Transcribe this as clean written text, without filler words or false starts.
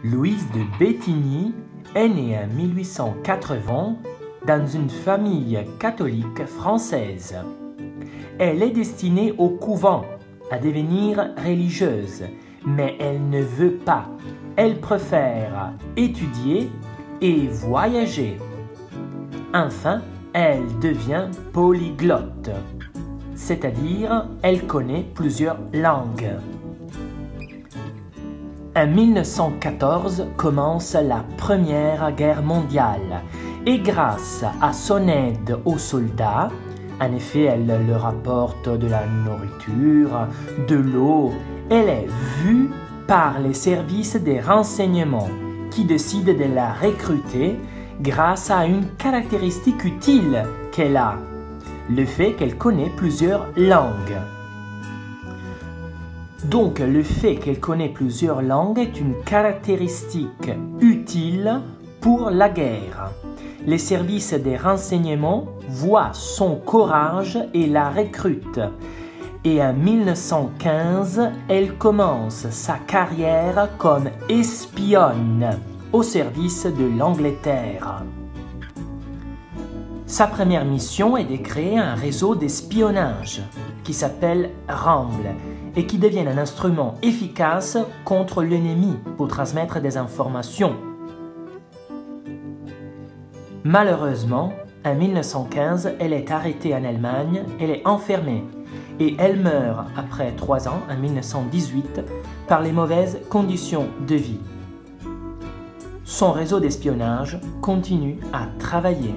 Louise de Béthigny est née en 1880 dans une famille catholique française. Elle est destinée au couvent, à devenir religieuse, mais elle ne veut pas. Elle préfère étudier et voyager. Enfin, elle devient polyglotte, c'est-à-dire elle connaît plusieurs langues. En 1914 commence la Première Guerre mondiale et grâce à son aide aux soldats, en effet elle leur apporte de la nourriture, de l'eau, elle est vue par les services des renseignements qui décident de la recruter grâce à une caractéristique utile qu'elle a, le fait qu'elle connaît plusieurs langues. Donc, le fait qu'elle connaît plusieurs langues est une caractéristique utile pour la guerre. Les services des renseignements voient son courage et la recrutent. Et en 1915, elle commence sa carrière comme espionne au service de l'Angleterre. Sa première mission est de créer un réseau d'espionnage qui s'appelle Ramble et qui devient un instrument efficace contre l'ennemi pour transmettre des informations. Malheureusement, en 1915, elle est arrêtée en Allemagne, elle est enfermée et elle meurt après 3 ans, en 1918, par les mauvaises conditions de vie. Son réseau d'espionnage continue à travailler.